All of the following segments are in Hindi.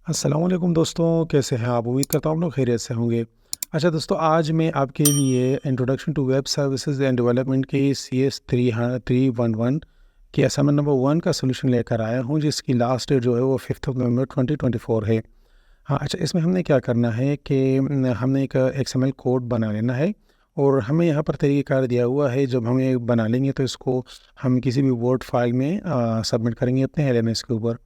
अस्सलाम वालेकुम दोस्तों, कैसे हैं आप? उम्मीद करता हूँ आप लोग खैरियत से होंगे। अच्छा दोस्तों, आज मैं आपके लिए introduction to web services and development की CS 311 की असाइनमेंट नंबर 1 का सॉल्यूशन लेकर आया हूँ, जिसकी लास्ट डेट जो है वो 5 नवंबर 2024 है। हाँ, अच्छा इसमें हमने क्या करना है कि हमने एक XML कोड बना लेना है और हमें यहाँ पर तरीक़ाकार दिया हुआ है। जब हम ये बना लेंगे तो इसको हम किसी भी वर्ड फाइल में सबमिट करेंगे अपने LMS के ऊपर।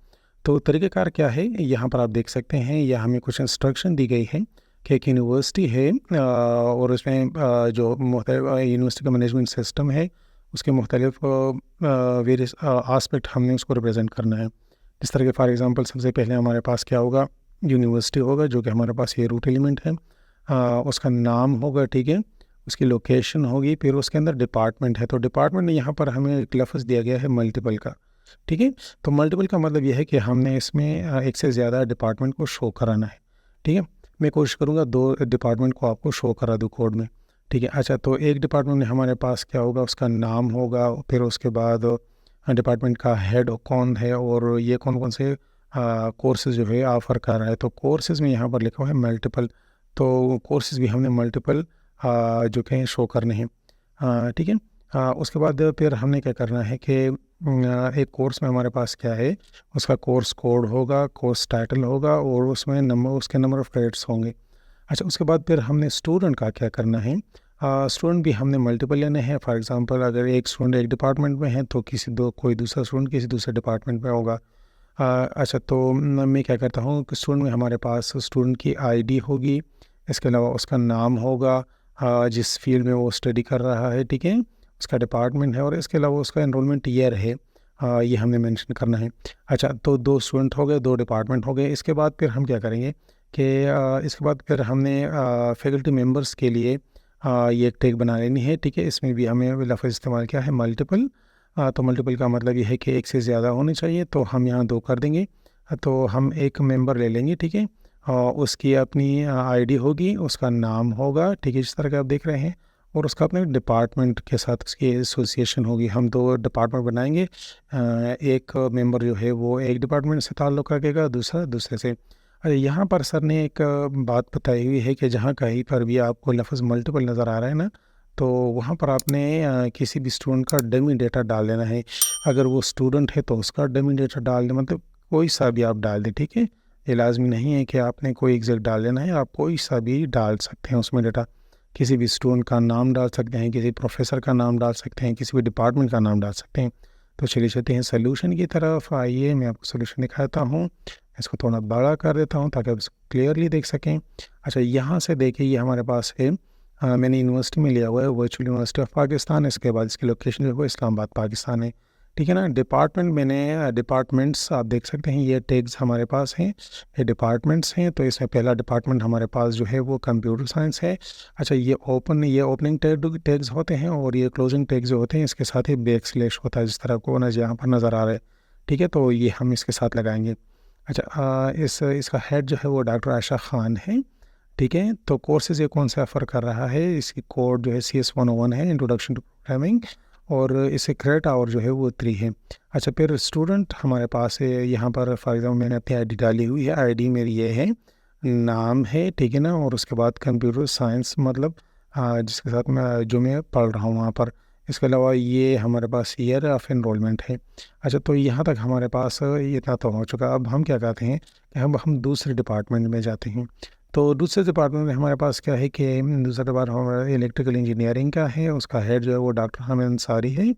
तो तरीक़ाकार क्या है, यहाँ पर आप देख सकते हैं, यहाँ हमें कुछ इंस्ट्रक्शन दी गई है कि एक यूनिवर्सिटी है और उसमें जो यूनिवर्सिटी का मैनेजमेंट सिस्टम है, उसके मुख्तलिफ वेरियस आस्पेक्ट हमने उसको रिप्रेजेंट करना है। जिस तरह के फॉर एग्ज़ाम्पल सबसे पहले हमारे पास क्या होगा, यूनिवर्सिटी होगा जो कि हमारे पास ये रूट एलिमेंट है। उसका नाम होगा, ठीक है, उसकी लोकेशन होगी, फिर उसके अंदर डिपार्टमेंट है। तो डिपार्टमेंट में यहाँ पर हमें एक लफ्ज़ दिया गया है मल्टीपल का, ठीक है। तो मल्टीपल का मतलब ये है कि हमने इसमें एक से ज़्यादा डिपार्टमेंट को शो कराना है, ठीक है। मैं कोशिश करूँगा 2 डिपार्टमेंट को आपको शो करा दूँ कोड में, ठीक है। अच्छा, तो एक डिपार्टमेंट में हमारे पास क्या होगा, उसका नाम होगा, फिर उसके बाद डिपार्टमेंट का हेड कौन है और ये कौन-कौन से कोर्सेज़ जो है ऑफ़र कर रहा है। तो कोर्सेज़ में यहाँ पर लिखा हुआ है मल्टीपल, तो कोर्सेज़ भी हमने मल्टीपल जो कि शो करने हैं, ठीक है। उसके बाद फिर हमने क्या करना है कि एक कोर्स में हमारे पास क्या है, उसका कोर्स कोड होगा, कोर्स टाइटल होगा और उसमें उसके नंबर ऑफ़ क्रेडिट्स होंगे। अच्छा, उसके बाद फिर हमने स्टूडेंट का क्या करना है, स्टूडेंट भी हमने मल्टीपल लेने हैं। फॉर एग्ज़ाम्पल अगर एक स्टूडेंट एक डिपार्टमेंट में है तो कोई दूसरा स्टूडेंट किसी दूसरे डिपार्टमेंट में होगा। अच्छा, तो मैं क्या करता हूँ कि स्टूडेंट में हमारे पास स्टूडेंट की आईडी होगी, इसके अलावा उसका नाम होगा, जिस फील्ड में वो स्टडी कर रहा है, ठीक है, उसका डिपार्टमेंट है और इसके अलावा उसका एनरोलमेंट ईयर है, ये हमने मेंशन करना है। अच्छा, तो 2 स्टूडेंट हो गए, 2 डिपार्टमेंट हो गए। इसके बाद फिर हम क्या करेंगे कि इसके बाद फिर हमने फैकल्टी मेंबर्स के लिए ये एक टैग बना लेनी है, ठीक है। इसमें भी हमें लफ्ज़ इस्तेमाल किया है मल्टीपल। तो मल्टीपल का मतलब ये है कि एक से ज़्यादा होने चाहिए, तो हम यहाँ 2 कर देंगे। तो हम एक मेंबर ले लेंगे, ठीक है। उसकी अपनी आईडी होगी, उसका नाम होगा, ठीक है, जिस तरह का आप देख रहे हैं, और उसका अपने डिपार्टमेंट के साथ उसकी एसोसिएशन होगी। हम 2 डिपार्टमेंट बनाएंगे। एक मेंबर जो है वो एक डिपार्टमेंट से ताल्लुक़ रखेगा, दूसरा दूसरे से। अरे यहाँ पर सर ने एक बात बताई हुई है कि जहाँ कहीं पर भी आपको लफ्ज़ मल्टीपल नज़र आ रहा है ना, तो वहाँ पर आपने किसी भी स्टूडेंट का डमी डेटा डाल देना है। अगर वो स्टूडेंट है तो उसका डमी डेटा डाल दें, मतलब कोई सा भी आप डाल दें, ठीक है। ये लाज़मी नहीं है कि आपने कोई एग्जैक्ट डाल देना है, आप कोई सा भी डाल सकते हैं उसमें डेटा। किसी भी स्टूडेंट का नाम डाल सकते हैं, किसी प्रोफेसर का नाम डाल सकते हैं, किसी भी डिपार्टमेंट का नाम डाल सकते हैं। तो चलिए चलते हैं सोल्यूशन की तरफ। आइए मैं आपको सोल्यूशन दिखाता हूँ। इसको थोड़ा बड़ा कर देता हूँ ताकि आप इसको क्लियरली देख सकें। अच्छा, यहाँ से देखिए, ये हमारे पास है, मैंने यूनिवर्सिटी में लिया हुआ है, वर्चुअल यूनिवर्सिटी ऑफ पाकिस्तान। इसके बाद इसकी लोकेशन जो है वो इस्लामाबाद पाकिस्तान है, ठीक है ना। डिपार्टमेंट मैंने डिपार्टमेंट्स आप देख सकते हैं, ये टैग्स हमारे पास हैं, ये डिपार्टमेंट्स हैं। तो इसमें पहला डिपार्टमेंट हमारे पास जो है वो कंप्यूटर साइंस है। अच्छा, ये ओपनिंग टैग्स होते हैं और ये क्लोजिंग टैग्स जो होते हैं इसके साथ ही बैक स्लैश होता है, जिस तरह को ना यहाँ पर नज़र आ रहा है, ठीक है। तो ये हम इसके साथ लगाएंगे। अच्छा, इसका हेड जो है वो डॉक्टर आयशा ख़ान है, ठीक है। तो कोर्सेज़ ये कौन सा ऑफ़र कर रहा है, इसकी कोड जो है CS 101 है, इंट्रोडक्शन टू प्रोग्रामिंग, और इससे क्रेडिट आवर जो है वो 3 है। अच्छा, फिर स्टूडेंट हमारे पास है, यहाँ पर फॉर एग्ज़ाम्पल मैंने अपनी आईडी डाली हुई है, आईडी मेरी ये है, नाम है, ठीक है ना, और उसके बाद कंप्यूटर साइंस, मतलब जिसके साथ मैं पढ़ रहा हूँ वहाँ पर। इसके अलावा ये हमारे पास ईयर ऑफ एनरोलमेंट है। अच्छा, तो यहाँ तक हमारे पास इतना तो हो चुका। अब हम क्या कहते हैं कि हम दूसरे डिपार्टमेंट में जाते हैं। तो दूसरे डिपार्टमेंट में हमारे पास क्या है कि दूसरा डिपार्टमेंट हमारा इलेक्ट्रिकल इंजीनियरिंग का है, उसका हेड जो है वो डॉक्टर हामिद अंसारी है।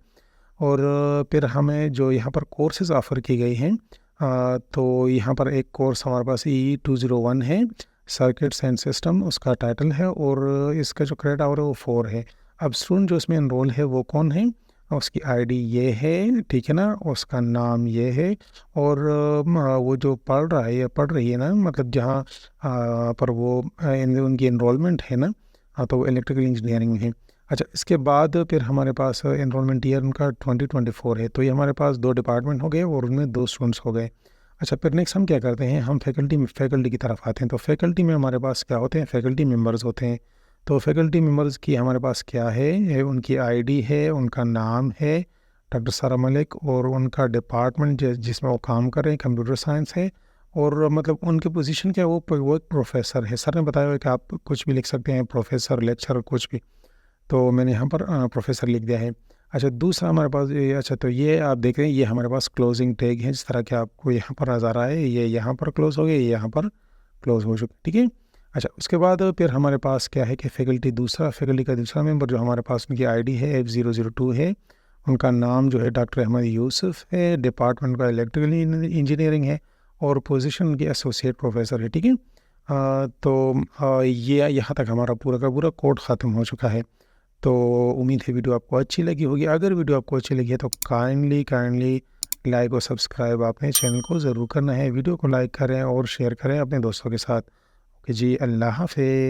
और फिर हमें जो यहाँ पर कोर्सेज़ ऑफ़र की गई हैं, तो यहाँ पर एक कोर्स हमारे पास E201 है, सर्किट्स एंड सिस्टम उसका टाइटल है, और इसका जो क्रेडिट आवर है वो 4 है। अब स्टूडेंट जो इसमें एनरोल है वो कौन है, उसकी आईडी ये है, ठीक है ना, उसका नाम ये है, और वो जो पढ़ रहा है या पढ़ रही है ना, मतलब जहाँ पर वो उनकी एनरोलमेंट है ना, तो वो इलेक्ट्रिकल इंजीनियरिंग में है। अच्छा, इसके बाद फिर हमारे पास एनरोलमेंट ईयर उनका 2024 है। तो ये हमारे पास 2 डिपार्टमेंट हो गए और उनमें 2 स्टूडेंट्स हो गए। अच्छा, फिर नेक्स्ट हम क्या करते हैं, हम फैकल्टी की तरफ आते हैं। तो फैकल्टी में हमारे पास क्या होते हैं, फैकल्टी मेंबर्स होते हैं। तो फैकल्टी मेंबर्स की हमारे पास क्या है, उनकी आईडी है, उनका नाम है डॉक्टर सारा मलिक, और उनका डिपार्टमेंट जिसमें वो काम कर रहे हैं कंप्यूटर साइंस है, और मतलब उनकी पोजीशन क्या है, वो एक प्रोफेसर है। सर ने बताया हुआ है कि आप कुछ भी लिख सकते हैं, प्रोफेसर, लेक्चर, कुछ भी। तो मैंने यहाँ पर प्रोफेसर लिख दिया है। अच्छा, दूसरा हमारे पास ये, अच्छा तो ये आप देख रहे हैं, ये हमारे पास क्लोजिंग टैग है, जिस तरह के आपको यहाँ पर नज़र आए, ये यहाँ पर क्लोज हो गए, ये यहाँ पर क्लोज हो चुके, ठीक है। अच्छा, उसके बाद फिर हमारे पास क्या है कि फैकल्टी का दूसरा मेंबर जो हमारे पास, उनकी आईडी है F002 है, उनका नाम जो है डॉक्टर अहमद यूसुफ है, डिपार्टमेंट का इलेक्ट्रिकल इंजीनियरिंग है, और पोजीशन उनकी एसोसिएट प्रोफेसर है, ठीक है। ये यहाँ तक हमारा पूरा का पूरा कोड ख़त्म हो चुका है। तो उम्मीद है वीडियो आपको अच्छी लगी होगी। अगर वीडियो आपको अच्छी लगी है तो काइंडली लाइक और सब्सक्राइब आपने चैनल को ज़रूर करना है। वीडियो को लाइक करें और शेयर करें अपने दोस्तों के साथ। ओके जी, अल्लाह हाफ़िज़।